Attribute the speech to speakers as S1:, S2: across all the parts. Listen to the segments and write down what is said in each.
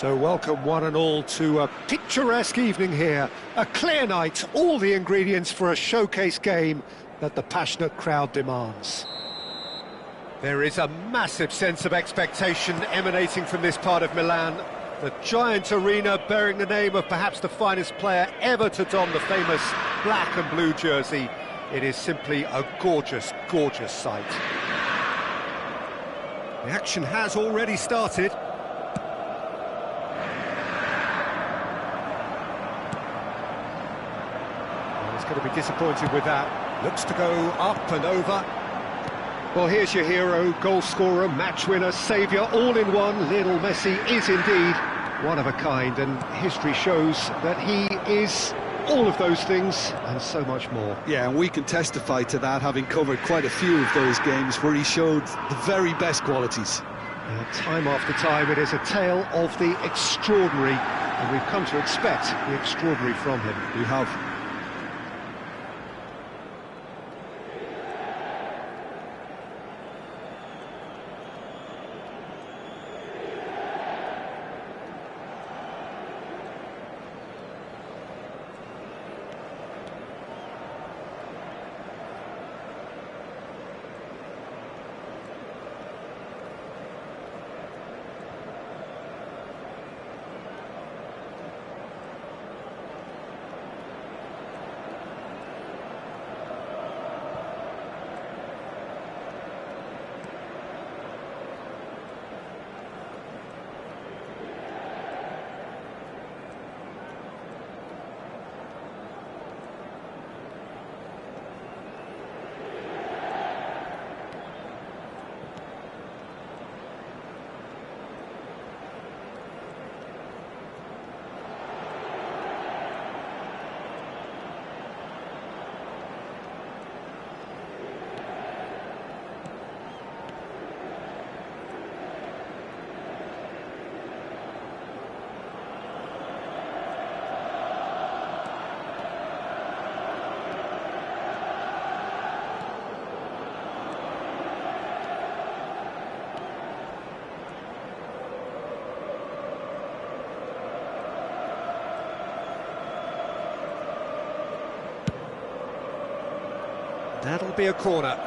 S1: So welcome one and all to a picturesque evening here. A clear night, all the ingredients for a showcase game that the passionate crowd demands. There is a massive sense of expectation emanating from this part of Milan. The giant arena bearing the name of perhaps the finest player ever to don the famous black and blue jersey. It is simply a gorgeous, gorgeous sight. The action has already started. He's going to be disappointed with that. Looks to go up and over. Well, here's your hero, goal scorer, match winner, saviour, all in one. Lionel Messi is indeed one of a kind, and history shows that he is all of those things and so much more.
S2: Yeah, and we can testify to that, having covered quite a few of those games where he showed the very best qualities.
S1: Time after time, it is a tale of the extraordinary, and we've come to expect the extraordinary from him.
S2: We have.
S1: That'll be a corner.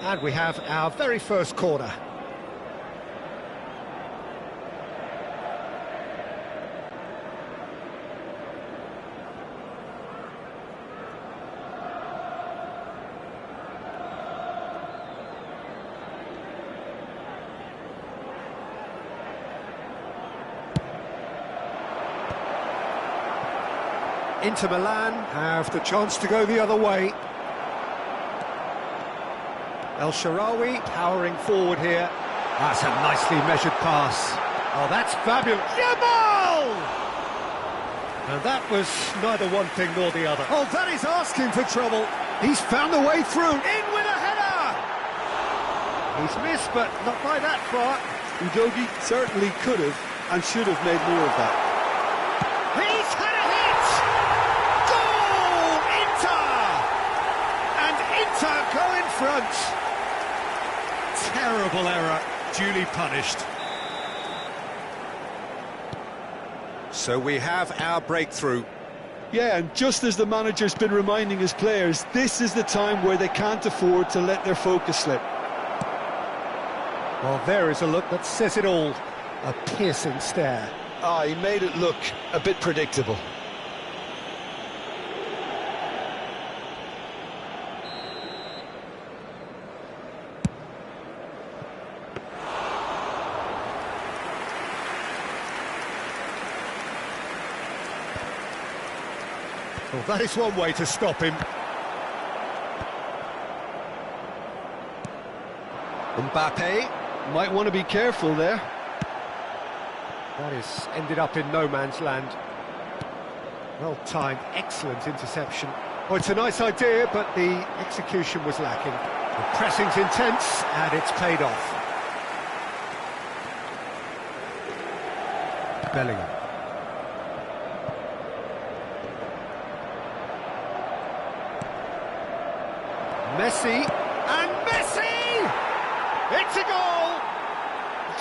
S1: And we have our very first corner. Inter Milan have the chance to go the other way. El Shaarawy powering forward here. That's a nicely measured pass. Oh, that's fabulous. Yamal! And that was neither one thing nor the other. Oh, that is asking for trouble. He's found a way through. In with a header! He's missed, but not by that far.
S2: Udogie certainly could have and should have made more of that.
S1: He's had a hit! Goal! Inter! And Inter go in front. Terrible error, duly punished. So we have our breakthrough.
S2: Yeah, and just as the manager's been reminding his players, this is the time where they can't afford to let their focus slip.
S1: Well, there is a look that says it all. A piercing stare.
S2: He made it look a bit predictable.
S1: Well, that is one way to stop him.
S2: Mbappe might want to be careful there.
S1: That is ended up in no man's land. Well timed, excellent interception. Oh, it's a nice idea, but the execution was lacking. The pressing's intense, and it's paid off. Bellingham. Messi, and Messi! It's a goal!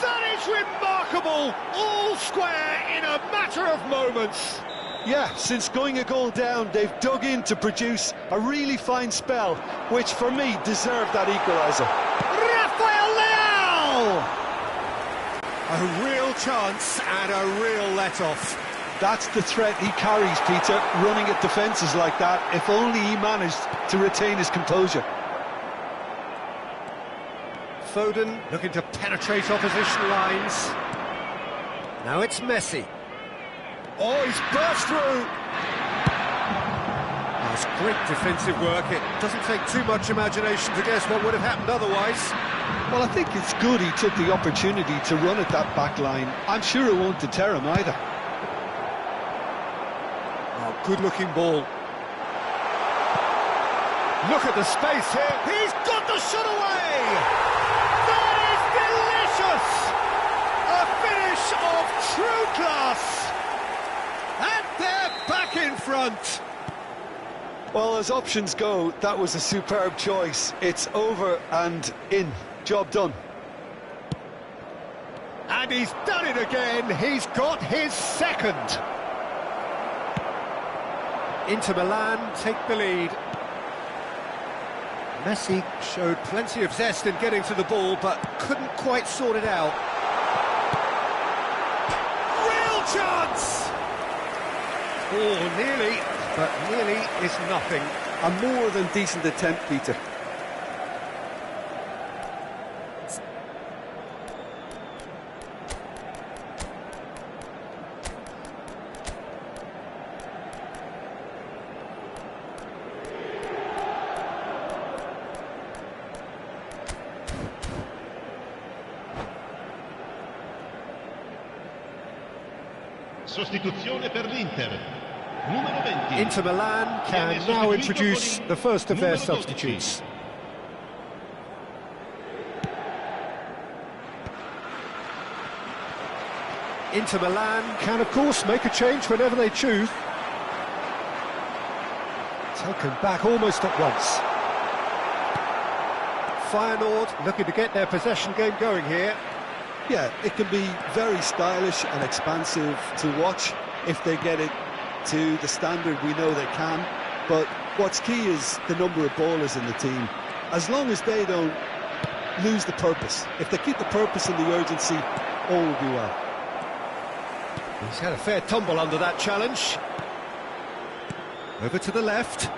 S1: That is remarkable! All square in a matter of moments.
S2: Yeah, since going a goal down, they've dug in to produce a really fine spell, which for me deserved that equaliser.
S1: Rafael Leao! A real chance and a real let-off.
S2: That's the threat he carries, Peter, running at defences like that, if only he managed to retain his composure.
S1: Foden looking to penetrate opposition lines. Now it's Messi. Oh, he's burst through! That's great defensive work. It doesn't take too much imagination to guess what would have happened otherwise.
S2: Well, I think it's good he took the opportunity to run at that back line. I'm sure it won't deter him either.
S1: Oh, good-looking ball. Look at the space here. He's got the shot away! That is delicious! A finish of true class! And they're back in front!
S2: Well, as options go, that was a superb choice. It's over and in. Job done.
S1: And he's done it again. He's got his second. Inter Milan take the lead. Messi showed plenty of zest in getting to the ball, but couldn't quite sort it out. Real chance! Oh, nearly, but nearly is nothing.
S2: A more than decent attempt, Peter.
S3: Sostituzione per l'Inter. Numero 20.
S1: Inter Milan can now introduce the first of their substitutes. Inter Milan can, of course, make a change whenever they choose. Taken back almost at once. Feyenoord looking to get their possession game going here.
S2: Yeah, it can be very stylish and expansive to watch if they get it to the standard we know they can. But what's key is the number of ballers in the team. As long as they don't lose the purpose, if they keep the purpose and the urgency, all will be well.
S1: He's had a fair tumble under that challenge. Over to the left.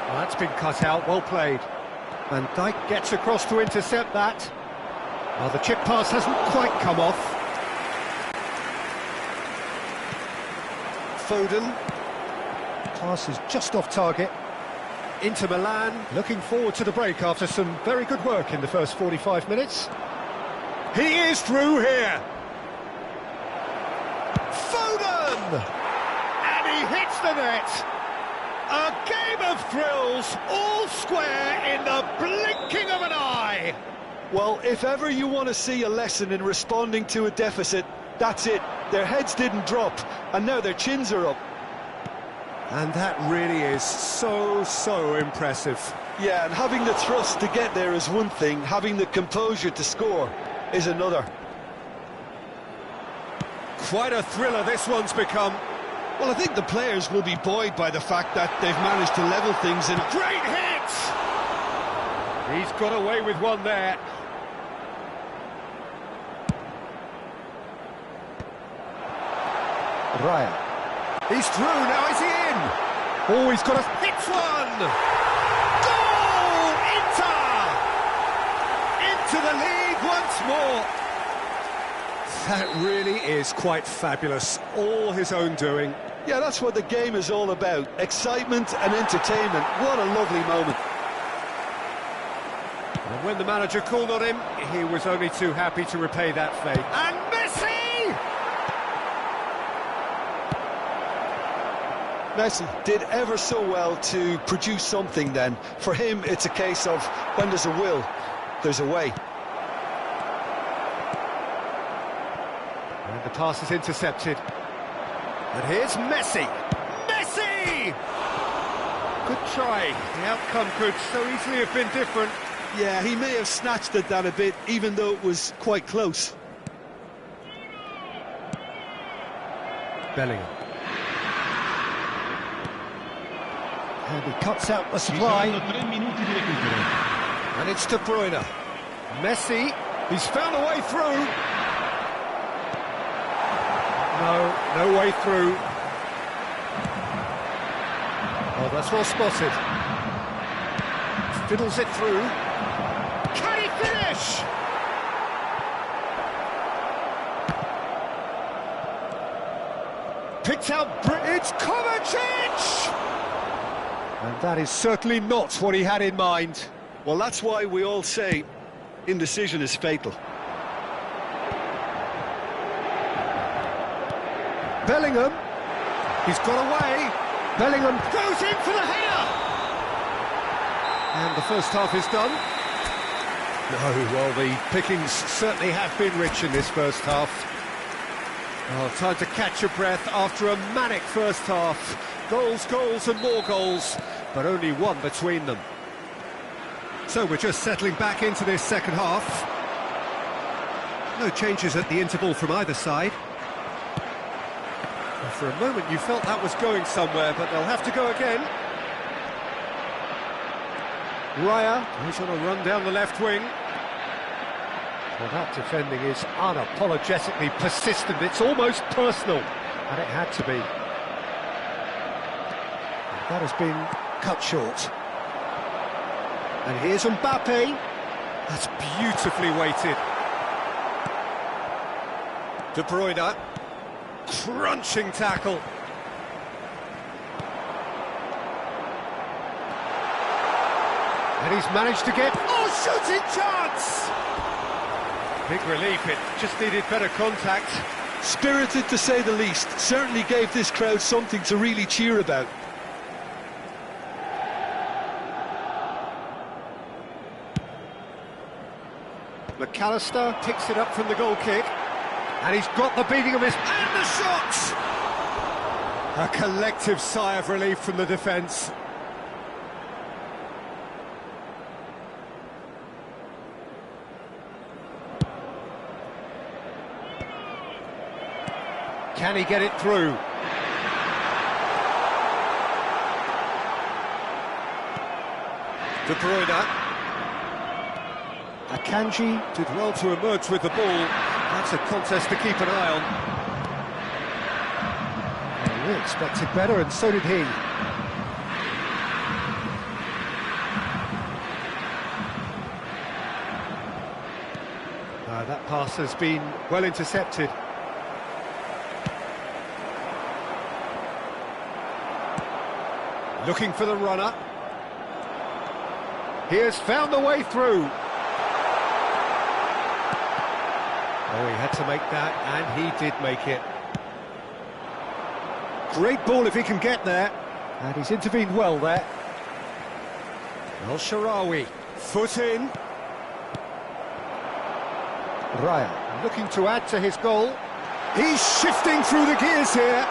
S1: Well, that's been cut out, well played. Van Dijk gets across to intercept that. Well, the chip pass hasn't quite come off. Foden. Pass is just off target. Inter Milan looking forward to the break after some very good work in the first 45 minutes. He is through here. Foden! And he hits the net. A game of thrills, all square in the blinking of an eye.
S2: Well, if ever you want to see a lesson in responding to a deficit, that's it. Their heads didn't drop, and now their chins are up.
S1: And that really is so impressive.
S2: Yeah, and having the thrust to get there is one thing, having the composure to score is another.
S1: Quite a thriller this one's become.
S2: Well, I think the players will be buoyed by the fact that they've managed to level things in.
S1: Great hit! He's got away with one there. Raya. He's through, now is he in? Oh, he's got a hit one! Goal! Inter! Into the lead once more. That really is quite fabulous. All his own doing.
S2: Yeah, that's what the game is all about. Excitement and entertainment. What a lovely moment.
S1: And when the manager called on him, he was only too happy to repay that fate. And Messi!
S2: Messi did ever so well to produce something then. For him, it's a case of when there's a will, there's a way.
S1: And the pass is intercepted. And here's Messi! Messi! Good try. The outcome could so easily have been different.
S2: Yeah, he may have snatched at that a bit, even though it was quite close.
S1: Bellingham. And he cuts out the supply. And it's De Bruyne. Messi, he's found a way through. No way through. Oh, that's well spotted. Fiddles it through. Can he finish? Picked out, it's Kovacic! And that is certainly not what he had in mind.
S2: Well, that's why we all say indecision is fatal.
S1: Bellingham, he's got away. Bellingham goes in for the header. And the first half is done. No, well, the pickings certainly have been rich in this first half. Oh, time to catch your breath after a manic first half. Goals, goals and more goals, but only one between them. So we're just settling back into this second half. No changes at the interval from either side. And for a moment you felt that was going somewhere, but they'll have to go again. Raya, he's on a run down the left wing. Well, that defending is unapologetically persistent. It's almost personal, and it had to be. That has been cut short. And here's Mbappe. That's beautifully weighted. De Bruyne. Crunching tackle. And he's managed to get... Oh, shooting chance! Big relief, it just needed better contact.
S2: Spirited to say the least. Certainly gave this crowd something to really cheer about.
S1: McAllister picks it up from the goal kick. And he's got the beating of his... And the shot! A collective sigh of relief from the defence. Can he get it through? De Bruyne. Akanji did well to emerge with the ball. That's a contest to keep an eye on. Well, we expected better, and so did he. That pass has been well intercepted. Looking for the runner. He has found the way through. Oh, he had to make that, and he did make it. Great ball if he can get there. And he's intervened well there. El-Shaarawy, foot in. Raya looking to add to his goal. He's shifting through the gears here.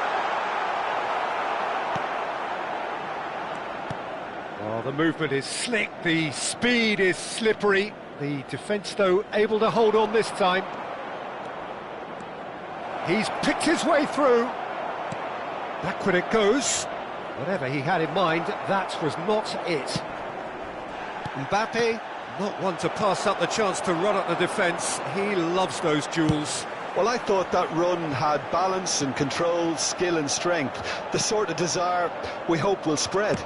S1: Oh, the movement is slick, the speed is slippery. The defence, though, able to hold on this time. He's picked his way through. Backward it goes. Whatever he had in mind, that was not it. Mbappe, not one to pass up the chance to run at the defence. He loves those duels.
S2: Well, I thought that run had balance and control, skill and strength. The sort of desire we hope will spread.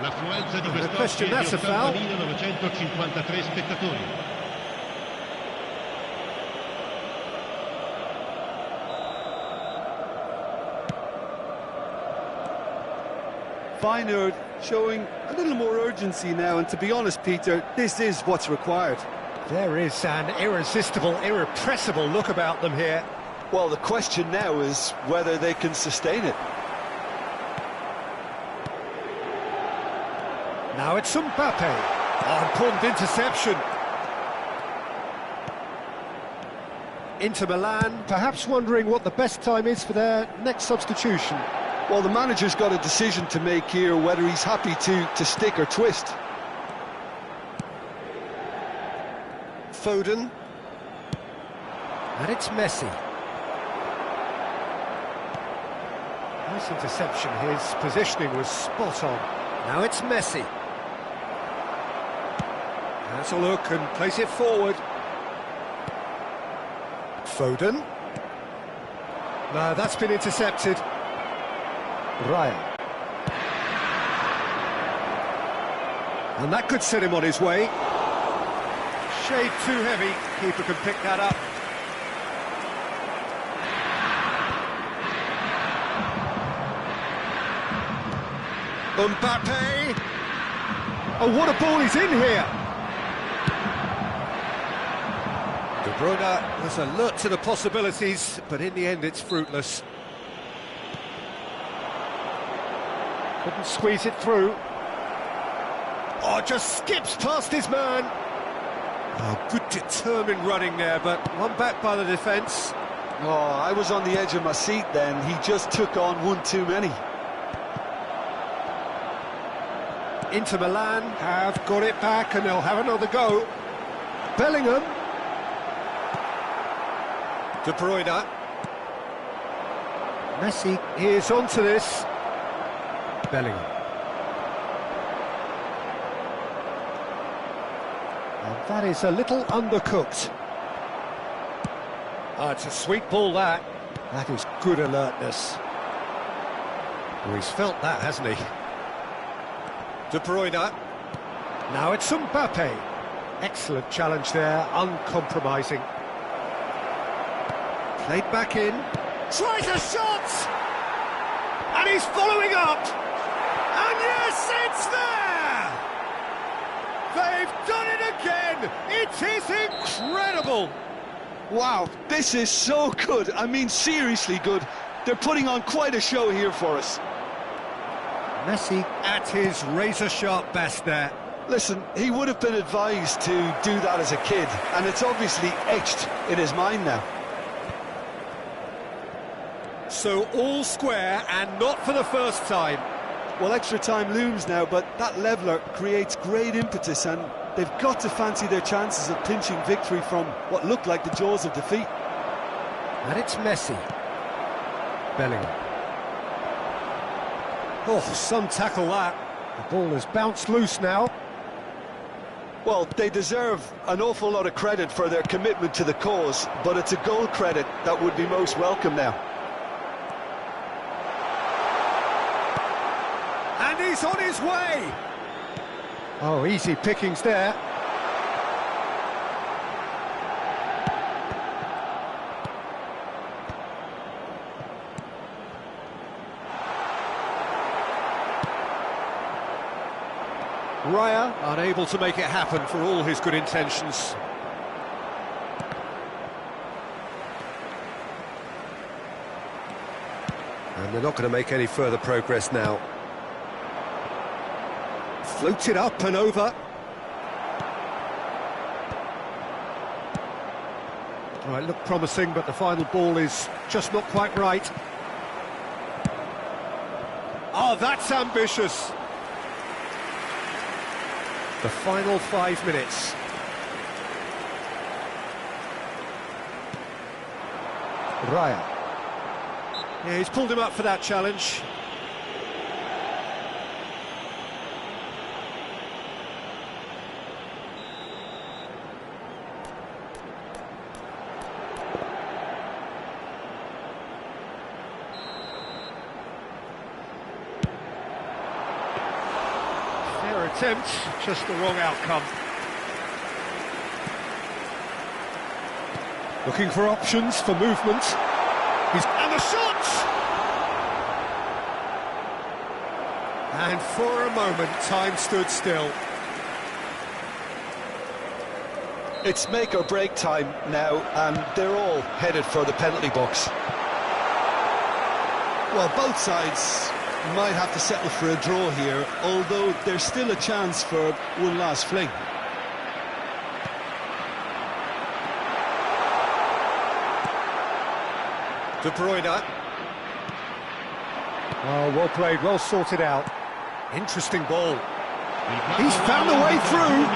S3: The
S1: question, that's a foul.
S3: 953 spettatori.
S2: Feyenoord showing a little more urgency now, and to be honest, Peter, this is what's required.
S1: There is an irresistible, irrepressible look about them here.
S2: Well, the question now is whether they can sustain it.
S1: Now it's Mbappe. Oh, important interception. Inter Milan, perhaps wondering what the best time is for their next substitution.
S2: Well, the manager's got a decision to make here, whether he's happy to stick or twist.
S1: Foden. And it's Messi. Nice interception, his positioning was spot on. Now it's Messi. Has a look and plays it forward. Foden. No, that's been intercepted. Raya. And that could set him on his way. Shade too heavy, keeper can pick that up. Mbappe! Oh, what a ball he's in here! De Bruyne was alert to the possibilities, but in the end it's fruitless. Couldn't squeeze it through. Oh, just skips past his man. Oh, good determined running there, but one back by the defence.
S2: Oh, I was on the edge of my seat then. He just took on one too many.
S1: Inter Milan have got it back and they'll have another go. Bellingham. De Bruyne. Messi is onto this. Bellingham. And that is a little undercooked. Oh, it's a sweet ball, that. That is good alertness. Oh, he's felt that, hasn't he? De Bruyne. Now it's Mbappe. Excellent challenge there, uncompromising. Played back in. Tries a shot! And he's following up! And yes, it's there! They've done it again! It is incredible!
S2: Wow, this is so good. I mean, seriously good. They're putting on quite a show here for us.
S1: Messi at his razor-sharp best there.
S2: Listen, he would have been advised to do that as a kid, and it's obviously etched in his mind now.
S1: So all square, and not for the first time.
S2: Well, extra time looms now, but that leveller creates great impetus, and they've got to fancy their chances of pinching victory from what looked like the jaws of defeat.
S1: And it's Messi. Bellingham. Oh, some tackle that. The ball has bounced loose now.
S2: Well, they deserve an awful lot of credit for their commitment to the cause, but it's a goal credit that would be most welcome now.
S1: And he's on his way! Oh, easy pickings there. Raya unable to make it happen for all his good intentions. And they're not going to make any further progress now. Floated up and over. Right, looked promising, but the final ball is just not quite right. Oh, that's ambitious. The final 5 minutes. Raya. Yeah, he's pulled him up for that challenge. Fair attempt, just the wrong outcome. Looking for options for movement. And the shot! And for a moment, time stood still.
S2: It's make or break time now, and they're all headed for the penalty box. Well, both sides might have to settle for a draw here, although there's still a chance for one last fling.
S1: De Bruyne. Oh, well played, well sorted out. Interesting ball. He's found a way through.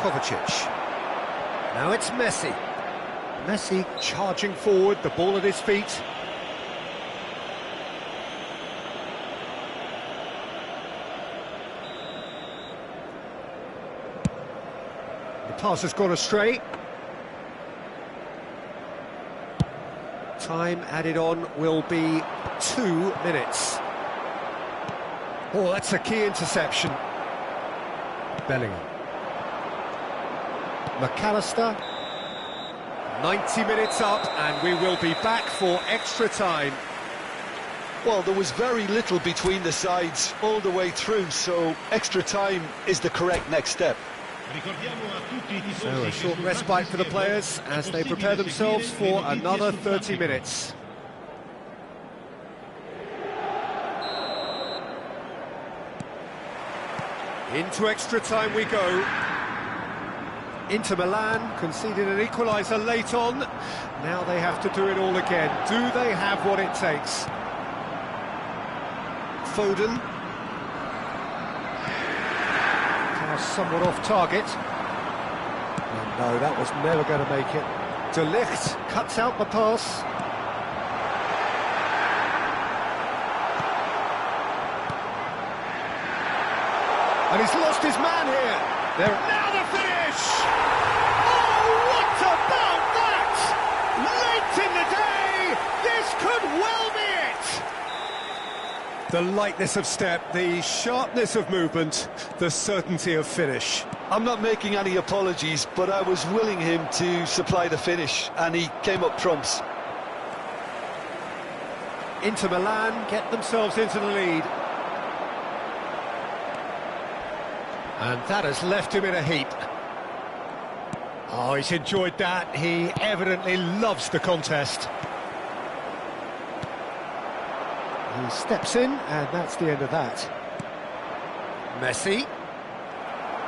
S1: Kovacic. Now it's Messi. Messi charging forward, the ball at his feet. The pass has gone astray. Time added on will be 2 minutes. Oh, that's a key interception. Bellingham. McAllister. 90 minutes up, and we will be back for extra time.
S2: Well, there was very little between the sides all the way through, so extra time is the correct next step.
S1: So a short respite for the players as they prepare themselves for another 30 minutes. Into extra time we go. Inter Milan conceded an equaliser late on. Now they have to do it all again. Do they have what it takes? Foden. Somewhat off target. And no, that was never going to make it. De Ligt cuts out the pass. And he's lost his man here. There. Now the finish! Oh, what about that? Late in the day, this could well be it. The lightness of step, the sharpness of movement, the certainty of finish.
S2: I'm not making any apologies, but I was willing him to supply the finish, and he came up trumps.
S1: Inter Milan get themselves into the lead. And that has left him in a heap. Oh, he's enjoyed that. He evidently loves the contest. He steps in, and that's the end of that. Messi.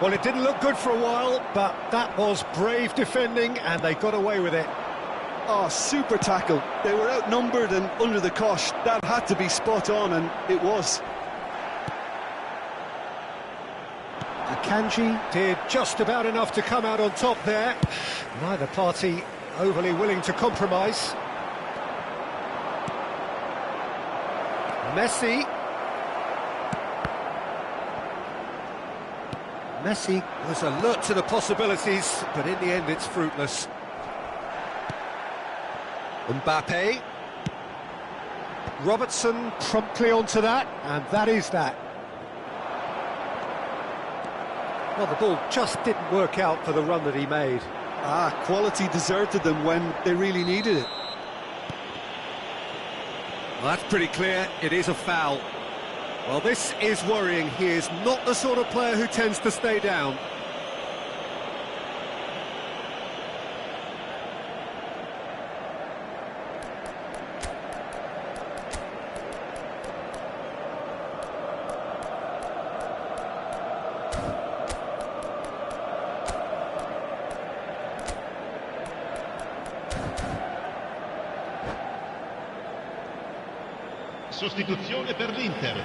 S1: Well, it didn't look good for a while, but that was brave defending, and they got away with it.
S2: Oh, super tackle. They were outnumbered and under the cosh. That had to be spot on, and it was.
S1: Akanji did just about enough to come out on top there. Neither party overly willing to compromise. Messi. Messi was alert to the possibilities, but in the end it's fruitless. Mbappe. Robertson promptly onto that, and that is that. Well, the ball just didn't work out for the run that he made.
S2: Quality deserted them when they really needed it.
S1: Well, that's pretty clear, it is a foul. Well, this is worrying. He is not the sort of player who tends to stay down.
S3: Sostituzione per l'Inter.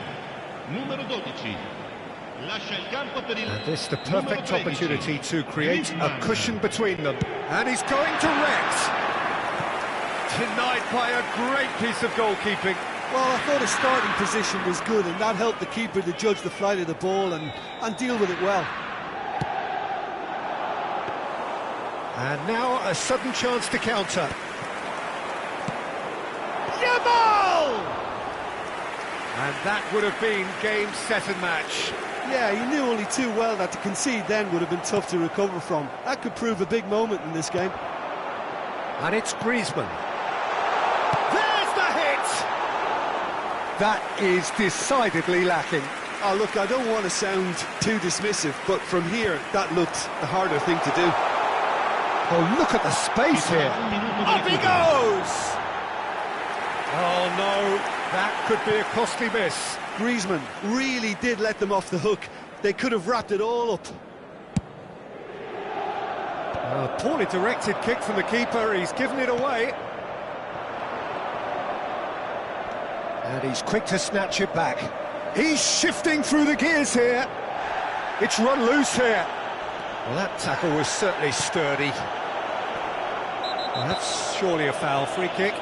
S3: Numero 12. Lascia il campo per il
S1: And this the perfect opportunity to create a cushion between them. And he's going direct. Denied by a great piece of goalkeeping.
S2: Well, I thought his starting position was good, and that helped the keeper to judge the flight of the ball and deal with it well.
S1: And now a sudden chance to counter. Yamal! And that would have been game, set and match.
S2: Yeah, he knew only too well that to concede then would have been tough to recover from. That could prove a big moment in this game.
S1: And it's Griezmann. There's the hit! that is decidedly lacking.
S2: Oh, look, I don't want to sound too dismissive, but from here, that looked the harder thing to do.
S1: Oh, look at the space here. Up he goes! Oh, no, that could be a costly miss.
S2: Griezmann really did let them off the hook. They could have wrapped it all up.
S1: A poorly directed kick from the keeper, he's given it away. And he's quick to snatch it back. He's shifting through the gears here. It's run loose here. Well, that tackle was certainly sturdy. Well, that's surely a foul, free kick.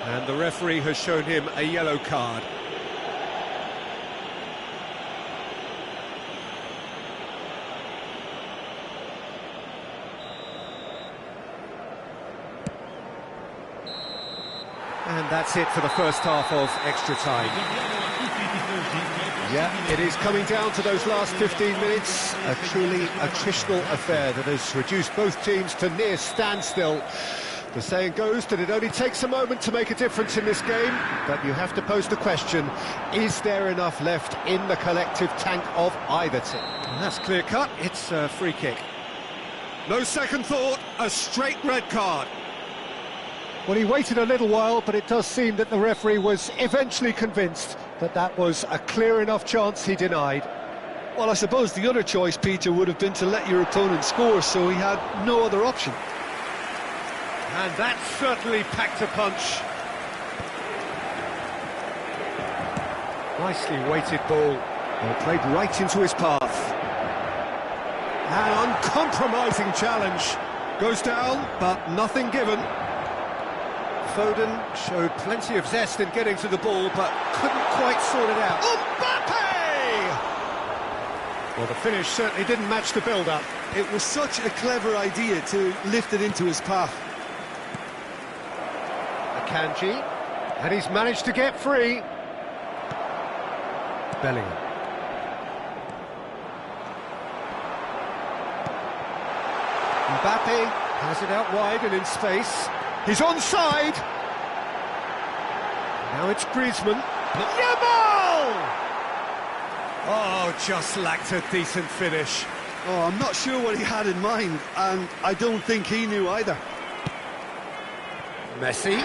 S1: And the referee has shown him a yellow card. And that's it for the first half of extra time. Yeah, it is coming down to those last 15 minutes. A truly attritional affair that has reduced both teams to near standstill. The saying goes that it only takes a moment to make a difference in this game, but you have to pose the question, is there enough left in the collective tank of either team? And that's clear cut, it's a free kick. No second thought, a straight red card. Well, he waited a little while, but it does seem that the referee was eventually convinced that that was a clear enough chance he denied.
S2: Well, I suppose the other choice, Peter, would have been to let your opponent score, so he had no other option.
S1: And that certainly packed a punch. Nicely weighted ball. Well, played right into his path. An uncompromising challenge. Goes down, but nothing given. Foden showed plenty of zest in getting to the ball, but couldn't quite sort it out. Mbappe! Well, the finish certainly didn't match the build-up.
S2: It was such a clever idea to lift it into his path.
S1: Akanji, and he's managed to get free. Bellingham. Mbappe has it out wide and in space. He's onside. Now it's Griezmann. Yamal! Oh, just lacked a decent finish.
S2: Oh, I'm not sure what he had in mind, and I don't think he knew either.
S1: Messi.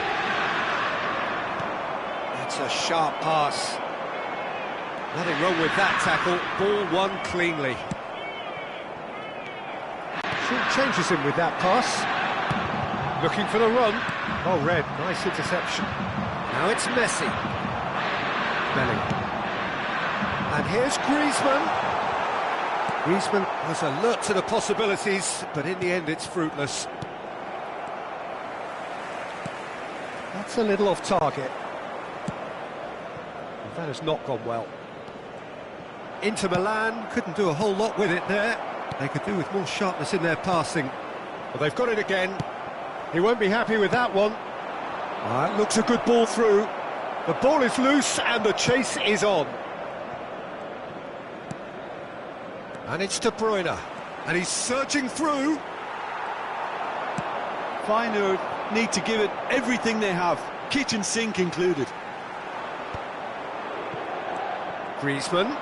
S1: That's a sharp pass. Nothing wrong with that tackle. Ball won cleanly. Short changes him with that pass. Looking for the run. Oh, Red, nice interception. Now it's Messi. Bellingham. And here's Griezmann. Griezmann was alert to the possibilities, but in the end it's fruitless. That's a little off target. That has not gone well. Inter Milan couldn't do a whole lot with it there. They could do with more sharpness in their passing. Well, they've got it again. He won't be happy with that one. That looks a good ball through. The ball is loose and the chase is on. And it's De Bruyne. And he's surging through.
S2: Feyenoord need to give it everything they have, kitchen sink included.
S1: Griezmann.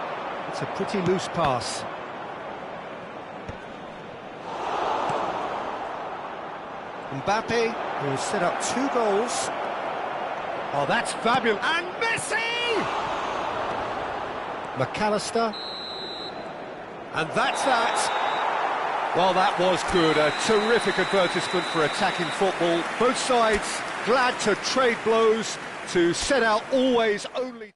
S1: It's a pretty loose pass. Mbappe, who has set up 2 goals. Oh, that's fabulous. And Messi! McAllister. And that's that. Well, that was good. A terrific advertisement for attacking football. Both sides glad to trade blows, to set out always only...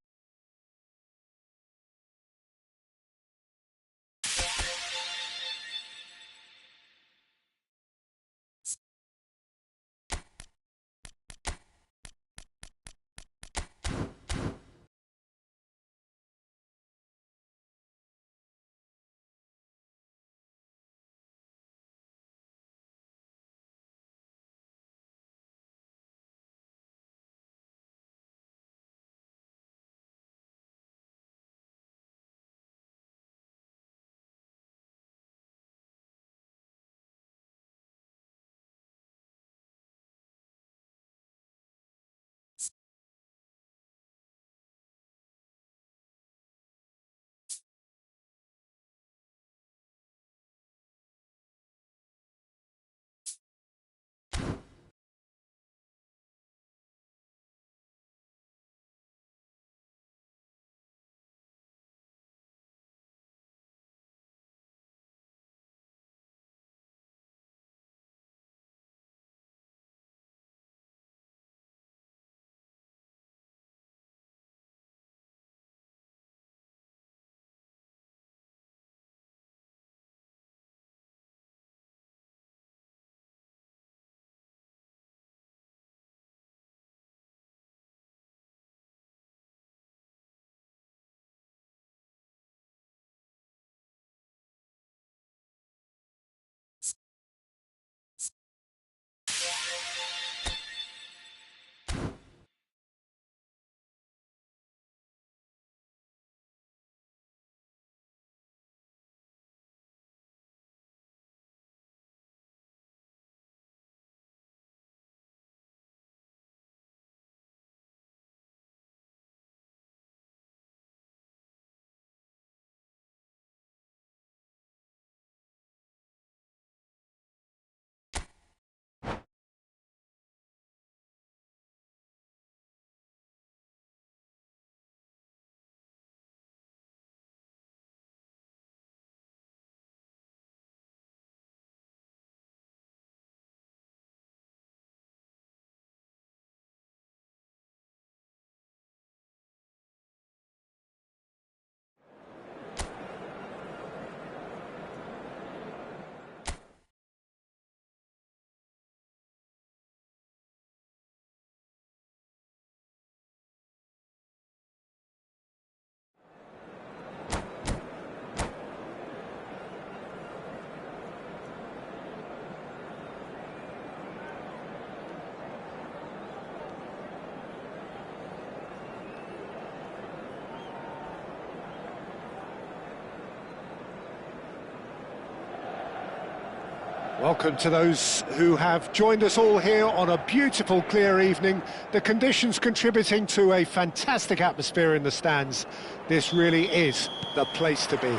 S1: Welcome to those who have joined us all here on a beautiful, clear evening. The conditions contributing to a fantastic atmosphere in the stands. This really is the place to be.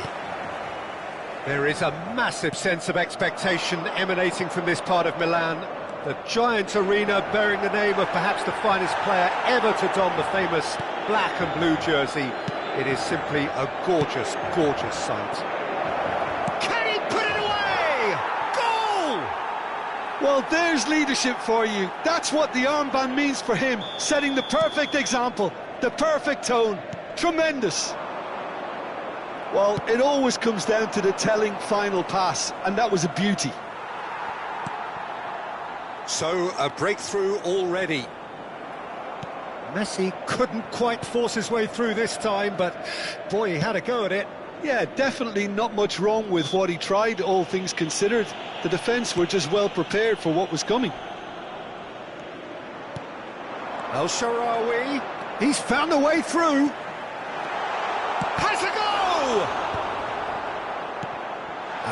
S1: There is a massive sense of expectation emanating from this part of Milan. The giant arena bearing the name of perhaps the finest player ever to don the famous black and blue jersey. It is simply a gorgeous, gorgeous sight.
S2: Well, there's leadership for you. That's what the armband means for him, setting the perfect example, the perfect tone. Tremendous. Well, it always comes down to the telling final pass, and that was a beauty.
S1: So, a breakthrough already. Messi couldn't quite force his way through this time, but boy, he had a go at it.
S2: Yeah, definitely not much wrong with what he tried, all things considered. The defence were just well prepared for what was coming.
S1: El Shaarawy, he's found a way through. Has a go!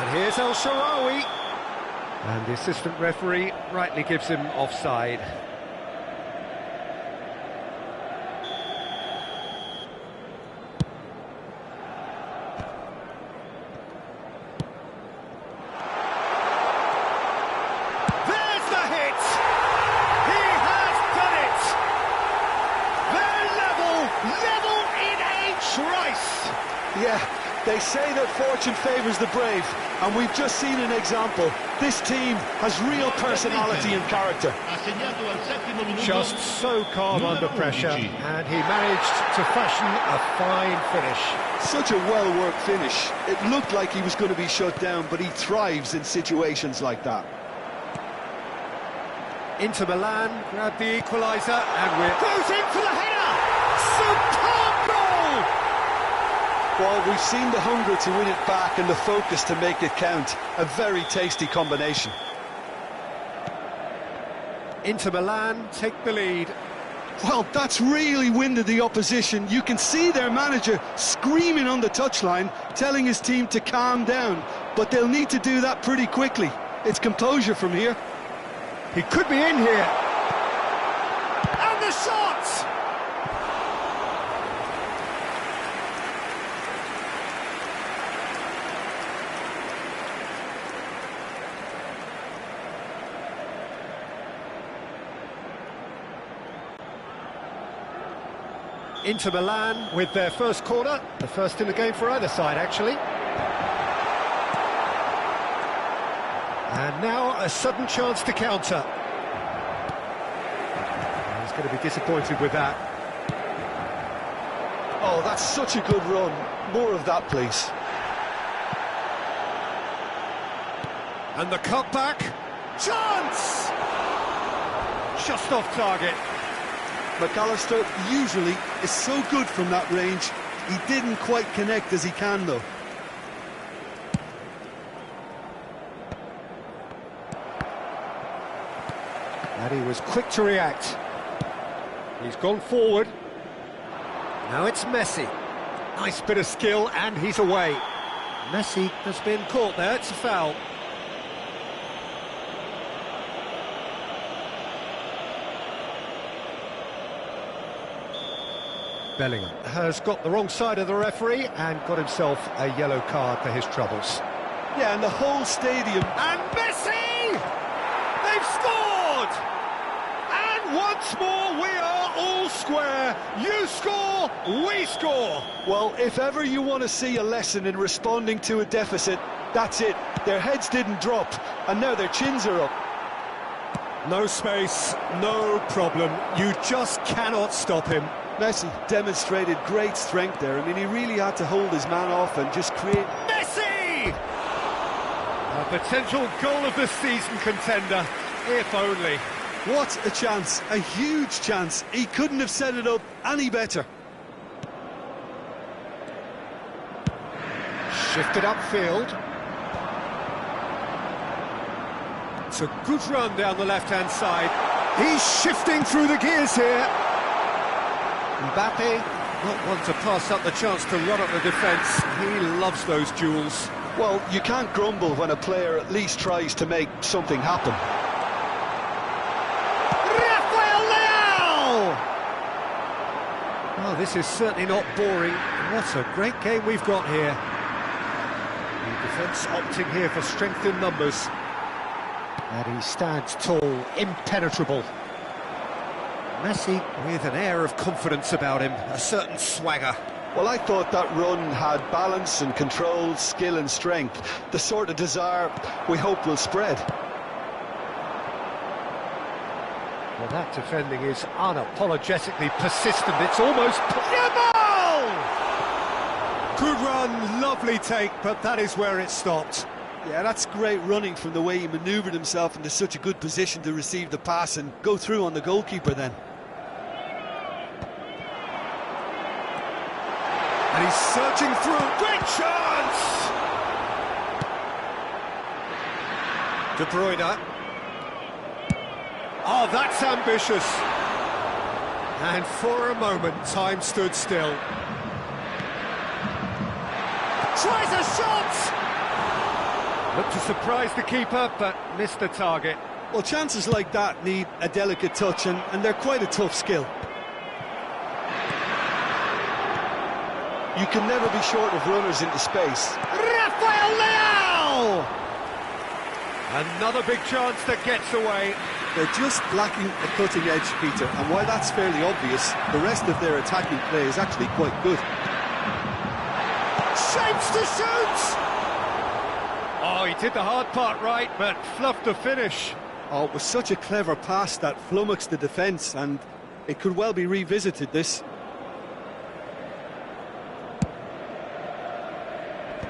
S1: And here's El Shaarawy. And the assistant referee rightly gives him offside.
S2: Yeah, they say that fortune favours the brave, and we've just seen an example. This team has real personality and character.
S1: Just so calm under pressure, and he managed to fashion a fine finish.
S2: Such a well-worked finish. It looked like he was going to be shut down, but he thrives in situations like that.
S1: Inter Milan grab the equaliser, and goes in for the header! Superb goal!
S2: Well, we've seen the hunger to win it back and the focus to make it count. A very tasty combination.
S1: Inter Milan take the lead.
S2: Well, that's really winded the opposition. You can see their manager screaming on the touchline, telling his team to calm down. But they'll need to do that pretty quickly. It's composure from here.
S1: He could be in here. And the shot! Inter Milan with their first corner, the first in the game for either side, actually. And now a sudden chance to counter. He's going to be disappointed with that.
S2: Oh, that's such a good run. More of that, please.
S1: And the cutback. Chance! Just off target.
S2: McAllister usually is so good from that range. He didn't quite connect as he can, though.
S1: And he was quick to react. He's gone forward. Now it's Messi. Nice bit of skill, and he's away. Messi has been caught there. It's a foul. Bellingham has got the wrong side of the referee and got himself a yellow card for his troubles.
S2: Yeah, and the whole stadium.
S1: And Messi! They've scored! And once more we are all square. You score, we score.
S2: Well, if ever you want to see a lesson in responding to a deficit, that's it. Their heads didn't drop, and now their chins are up.
S1: No space, no problem. You just cannot stop him.
S2: Messi demonstrated great strength there. I mean, he really had to hold his man off and just create...
S1: Messi! A potential goal of the season contender, if only.
S2: What a chance, a huge chance. He couldn't have set it up any better.
S1: Shifted upfield. It's a good run down the left-hand side. He's shifting through the gears here. Mbappe, not one to pass up the chance to run up the defence. He loves those duels.
S2: Well, you can't grumble when a player at least tries to make something happen.
S1: Rafael Leao! Oh, this is certainly not boring. What a great game we've got here. The defence opting here for strength in numbers. And he stands tall, impenetrable. Messi with an air of confidence about him, a certain swagger.
S2: Well, I thought that run had balance and control, skill and strength, the sort of desire we hope will spread.
S1: Well, that defending is unapologetically persistent. It's almost... Yamal! Good run, lovely take, but that is where it stopped.
S2: Yeah, that's great running from the way he manoeuvred himself into such a good position to receive the pass and go through on the goalkeeper then.
S1: And he's searching through. Great chance! De Bruyne. Oh, that's ambitious. And for a moment, time stood still. Tries a shot! Looked to surprise the keeper, but missed the target.
S2: Well, chances like that need a delicate touch, and they're quite a tough skill. You can never be short of runners into space.
S1: Rafael Leao! Another big chance that gets away.
S2: They're just lacking a cutting edge, Peter, and while that's fairly obvious, the rest of their attacking play is actually quite good.
S1: Shapes to shoot! Oh, he did the hard part right, but fluffed the finish.
S2: Oh, it was such a clever pass that flummoxed the defence, and it could well be revisited, this.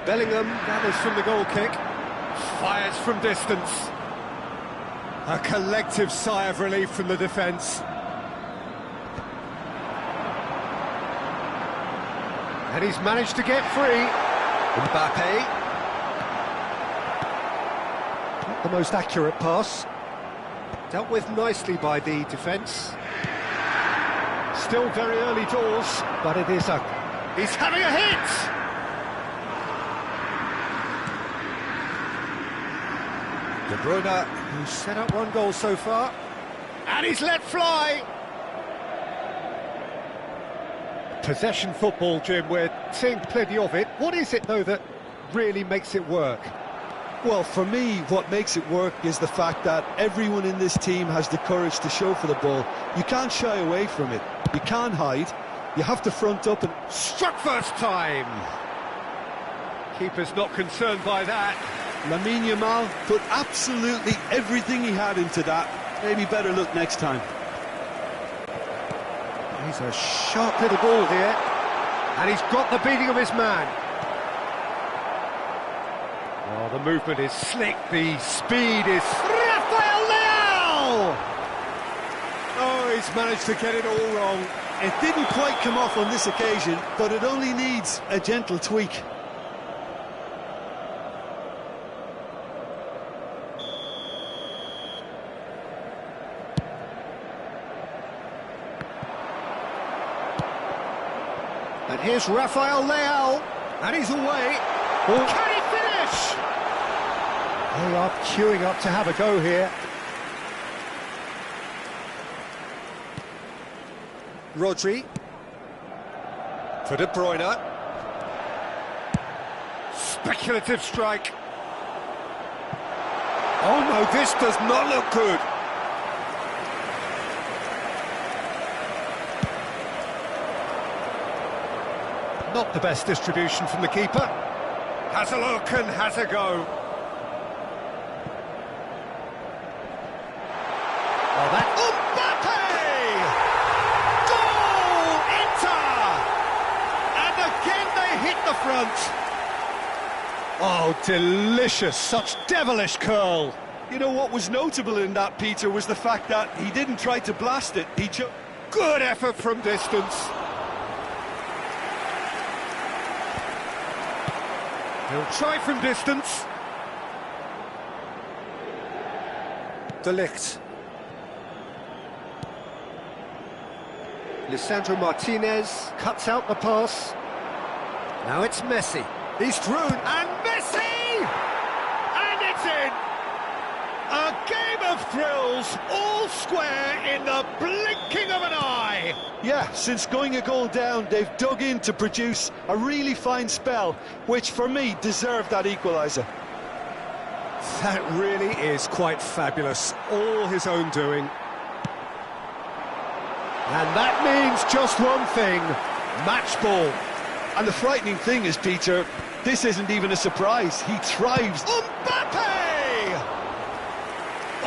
S1: Bellingham gathers from the goal kick, fires from distance. A collective sigh of relief from the defence. And he's managed to get free. Mbappe. Not the most accurate pass. Dealt with nicely by the defence. Still very early doors, but it is he's having a hit! De Bruyne, who's set up one goal so far, and he's let fly! Possession football, Jim, we're seeing plenty of it. What is it, though, that really makes it work?
S2: Well, for me, what makes it work is the fact that everyone in this team has the courage to show for the ball. You can't shy away from it. You can't hide. You have to front up and...
S1: Struck first time! Keeper's not concerned by that.
S2: Lamine Yamal put absolutely everything he had into that. Maybe better look next time.
S1: He's a sharp little ball here, and he's got the beating of his man. Oh, the movement is slick, the speed is... Rafael Leao! Oh, he's managed to get it all wrong.
S2: It didn't quite come off on this occasion, but it only needs a gentle tweak.
S1: And here's Rafael Leao, and he's away. Oh. Can he finish? They are queuing up to have a go here. Rodri. For De Bruyne. Speculative strike. Oh no, this does not look good. Not the best distribution from the keeper. Has a look and has a go. Oh, that... Mbappe! Goal! Inter! And again they hit the front. Oh, delicious. Such devilish curl.
S2: You know what was notable in that, Peter, was the fact that he didn't try to blast it.
S1: Good effort from distance. He'll try from distance. De Ligt. Lisandro Martinez cuts out the pass. Now it's Messi. He's through, and Messi! of thrills, all square in the blinking of an eye.
S2: Yeah, since going a goal down, they've dug in to produce a really fine spell, which for me deserved that equaliser.
S1: That really is quite fabulous, all his own doing. And that means just one thing, match ball.
S2: And the frightening thing is, Peter, this isn't even a surprise. He thrives.
S1: Mbappe!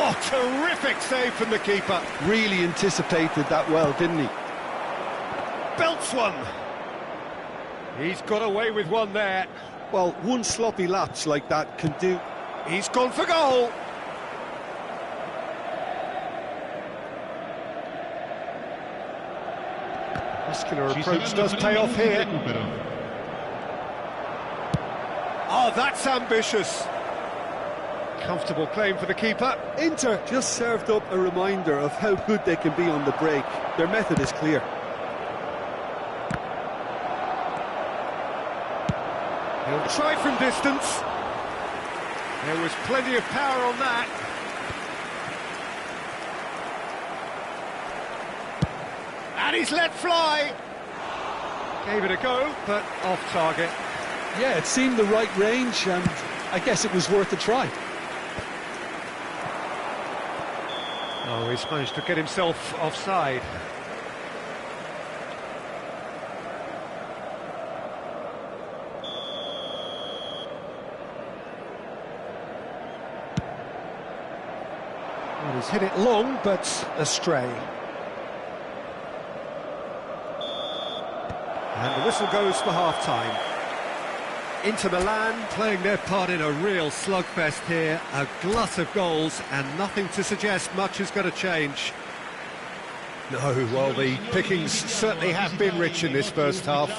S1: Oh, terrific save from the keeper.
S2: Really anticipated that well, didn't he?
S1: Belts one. He's got away with one there.
S2: Well, one sloppy lapse like that can do...
S1: He's gone for goal. Muscular approach does pay off here. Oh, that's ambitious. Comfortable claim for the keeper.
S2: Inter just served up a reminder of how good they can be on the break. Their method is clear.
S1: He'll try from distance. There was plenty of power on that. And he's let fly. Gave it a go, but off target.
S2: Yeah, it seemed the right range, and I guess it was worth a try.
S1: Oh, he's managed to get himself offside. Well, he's hit it long, but astray. And the whistle goes for half-time. Inter Milan playing their part in a real slugfest here, a glut of goals, and nothing to suggest much is going to change. No, well, the pickings certainly have been rich in this first half.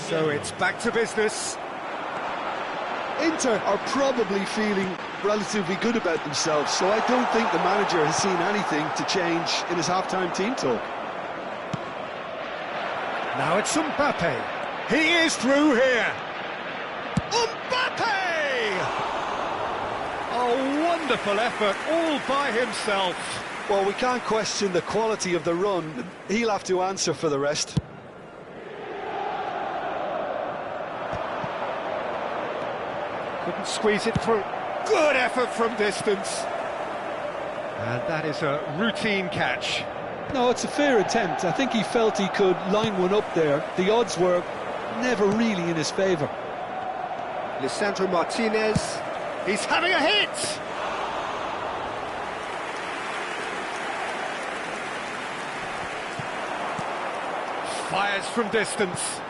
S1: So it's back to business.
S2: Inter are probably feeling relatively good about themselves, so I don't think the manager has seen anything to change in his half-time team talk.
S1: Now it's Mbappe. He is through here. Mbappe! A wonderful effort all by himself.
S2: Well, we can't question the quality of the run. He'll have to answer for the rest.
S1: Couldn't squeeze it through. Good effort from distance. And that is a routine catch.
S2: No, it's a fair attempt. I think he felt he could line one up there. The odds were never really in his favour.
S1: Lisandro Martinez. He's having a hit! Fires from distance.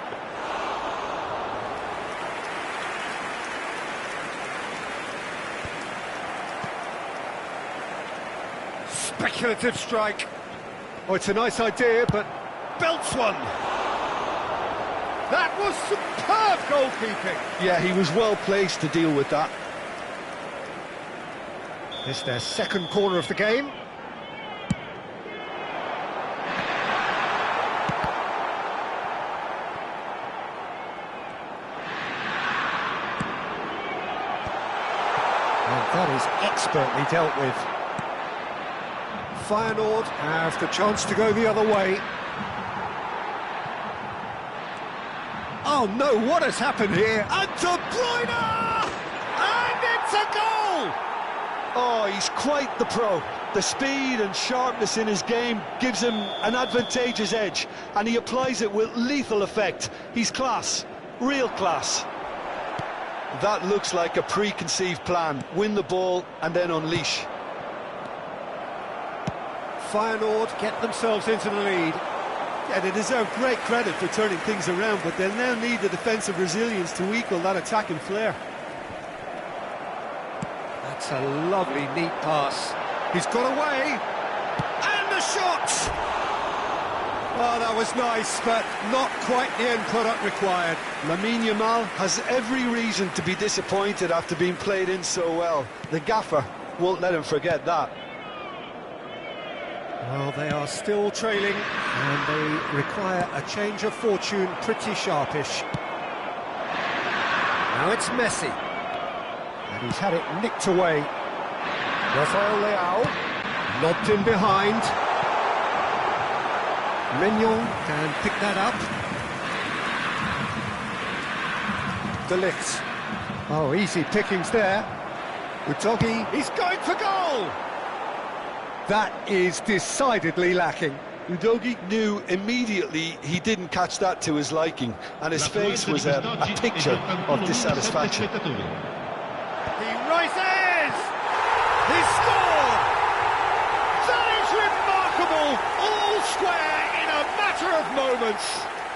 S1: Speculative strike. Oh, it's a nice idea, but belts one. That was superb goalkeeping.
S2: Yeah, he was well placed to deal with that.
S1: It's their second corner of the game. And that is expertly dealt with. Feyenoord have the chance to go the other way. Oh no, what has happened here? And De Bruyne! And it's a goal!
S2: Oh, he's quite the pro. The speed and sharpness in his game gives him an advantageous edge, and he applies it with lethal effect. He's class, real class. That looks like a preconceived plan. Win the ball and then unleash.
S1: Feyenoord get themselves into the lead.
S2: Yeah, they deserve great credit for turning things around, but they'll now need the defensive resilience to equal that attacking flair.
S1: That's a lovely, neat pass. He's got away. And the shot! Oh, that was nice, but not quite the end product required.
S2: Lamine Yamal has every reason to be disappointed after being played in so well. The gaffer won't let him forget that.
S1: Well, they are still trailing, and they require a change of fortune pretty sharpish. Now it's Messi. And he's had it nicked away. Rafael Leao, lobbed in behind. Mignon can pick that up. De Ligt. Oh, easy pickings there. Udogie, he's going for goal! That is decidedly lacking.
S2: Udogie knew immediately he didn't catch that to his liking, and his face was a picture of dissatisfaction.
S1: He rises! He scored! That is remarkable! All square in a matter of moments.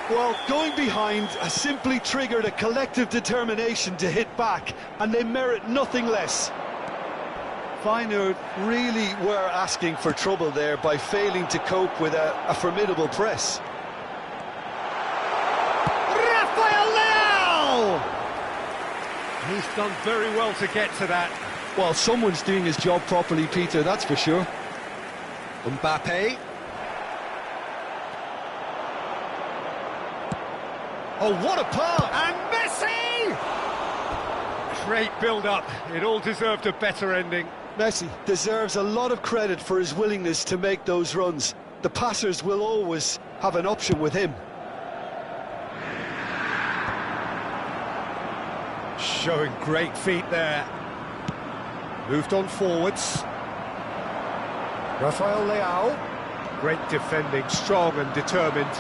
S2: Well, going behind has simply triggered a collective determination to hit back, and they merit nothing less. Feyenoord really were asking for trouble there by failing to cope with a formidable press.
S1: Rafael Leao! He's done very well to get to that.
S2: Well, someone's doing his job properly, Peter, that's for sure.
S1: Mbappe. Oh, what a pass! And Messi! Great build-up. It all deserved a better ending.
S2: Messi deserves a lot of credit for his willingness to make those runs. The passers will always have an option with him.
S1: Showing great feet there. Moved on forwards. Rafael Leao. Great defending, strong and determined.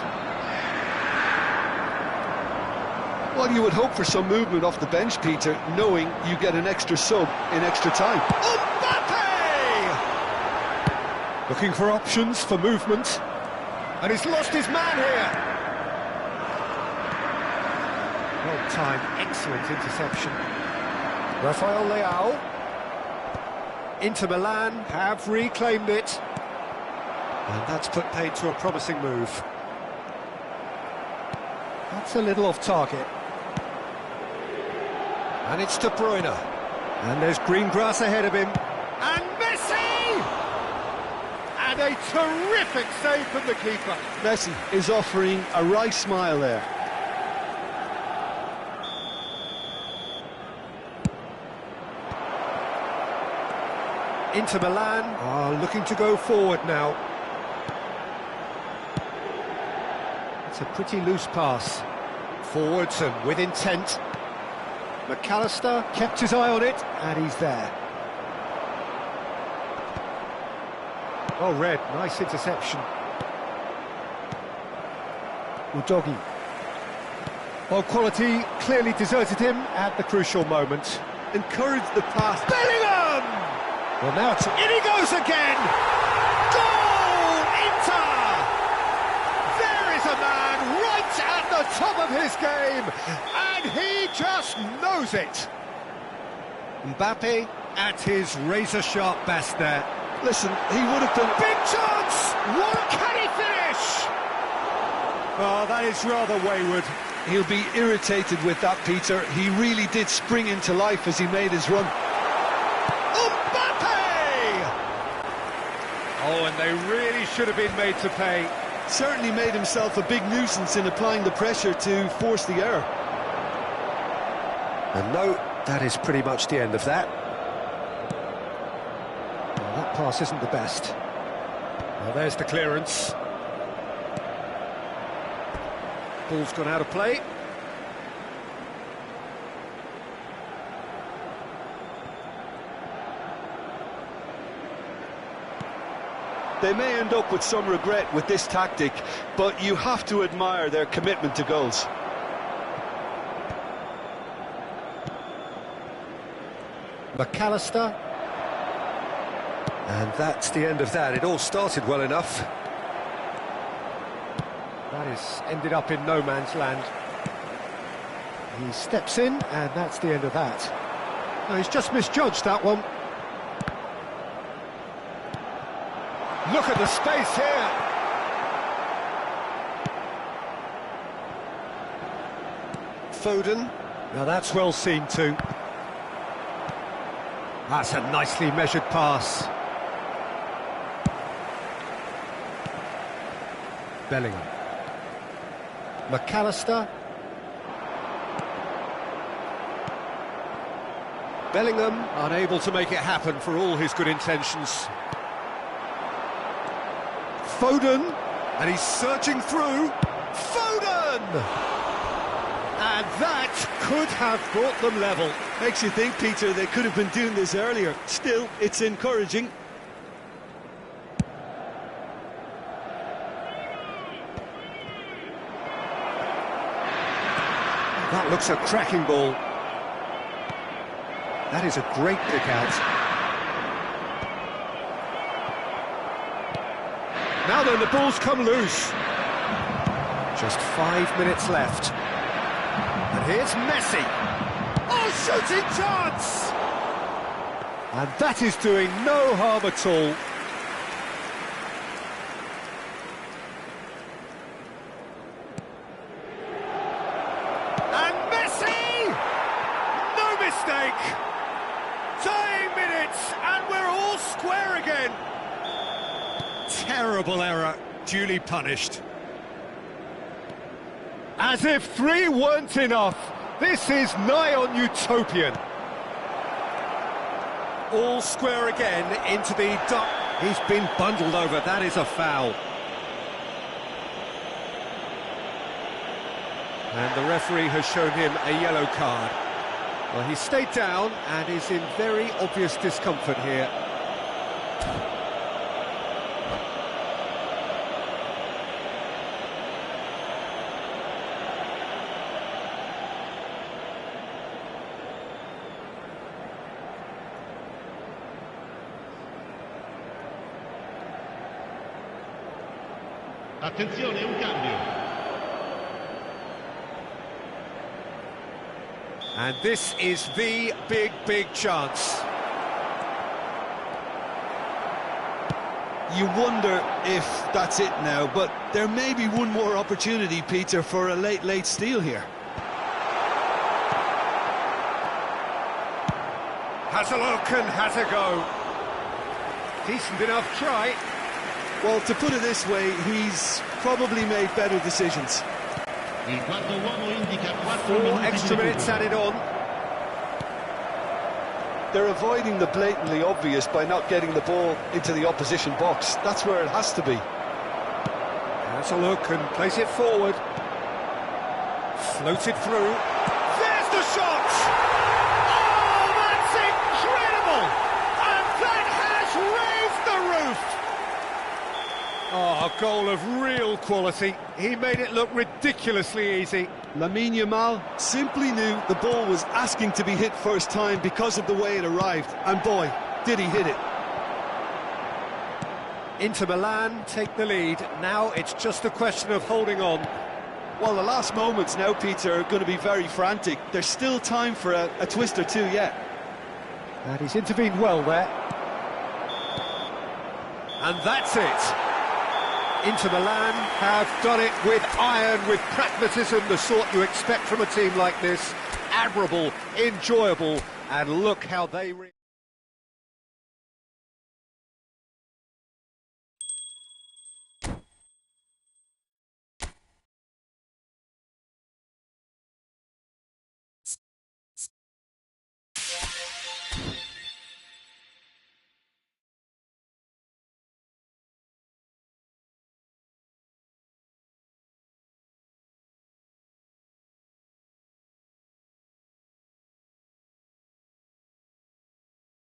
S2: Well, you would hope for some movement off the bench, Peter, knowing you get an extra sub in extra time.
S1: Mbappe! Looking for options for movement. And he's lost his man here. Well timed, excellent interception. Rafael Leao. Inter Milan have reclaimed it. And that's put paid to a promising move. That's a little off target. And it's De Bruyne. And there's green grass ahead of him. And Messi! And a terrific save from the keeper.
S2: Messi is offering a wry smile there.
S1: Inter Milan are looking to go forward now. It's a pretty loose pass. Forwards and with intent. McAllister kept his eye on it, and he's there. Oh, Red, nice interception. Udogie. Oh, quality clearly deserted him at the crucial moment. Encouraged the pass. Bellingham! Well, now it's... In he goes again! Goal! Inter! There is a man right at the top of his game, and he just knows it. Mbappe at his razor-sharp best there.
S2: Listen, he would have done...
S1: Big chance! What can he finish? Oh, that is rather wayward.
S2: He'll be irritated with that, Peter. He really did spring into life as he made his run.
S1: Mbappe! Oh, and they really should have been made to pay.
S2: Certainly made himself a big nuisance in applying the pressure to force the error.
S1: And no, that is pretty much the end of that. Well, that pass isn't the best. Well, there's the clearance. Ball's gone out of play.
S2: They may end up with some regret with this tactic, but you have to admire their commitment to goals.
S1: McAllister. And that's the end of that. It all started well enough. That has ended up in no man's land. He steps in, and that's the end of that. No, he's just misjudged that one. Look at the space here. Foden. Now that's well seen too. That's a nicely measured pass. Bellingham. McAllister. Bellingham unable to make it happen for all his good intentions. Foden, and he's searching through. Foden! And that could have brought them level.
S2: Makes you think, Peter, they could have been doing this earlier. Still, it's encouraging.
S1: That looks a cracking ball. That is a great pick out. Now then, the ball's come loose. Just 5 minutes left. And here's Messi. Oh, shooting chance! And that is doing no harm at all. And Messi! No mistake! Tying minutes, and we're all square again. Terrible error, duly punished. As if 3 weren't enough, this is nigh on utopian. All square again into the duck. He's been bundled over, that is a foul. And the referee has shown him a yellow card. Well, he stayed down and is in very obvious discomfort here.
S3: Attenzione, un cambio.
S1: And this is the big chance.
S2: You wonder if that's it now, but there may be one more opportunity, Peter, for a late steal here.
S1: Has a look and has a go. Decent enough try.
S2: Well, to put it this way, he's probably made better decisions.
S3: Il quarto uomo indica 4
S1: 4
S3: minuti
S1: extra
S3: di
S1: minutes
S3: recupero.
S1: added on.
S2: They're avoiding the blatantly obvious by not getting the ball into the opposition box. That's where it has to be.
S1: Has a look and plays it forward. Floated through. There's the shot! Oh, that's incredible! And that has raised the roof! Oh, a goal of real quality. He made it look ridiculously easy.
S2: Lamine Yamal simply knew the ball was asking to be hit first time because of the way it arrived. And boy, did he hit it.
S1: Inter Milan take the lead. Now it's just a question of holding on.
S2: Well, the last moments now, Peter, are going to be very frantic. There's still time for a twist or two yet.
S1: And he's intervened well there. And that's it. Inter Milan have done it with iron, with pragmatism, the sort you expect from a team like this. Admirable, enjoyable, and look how they...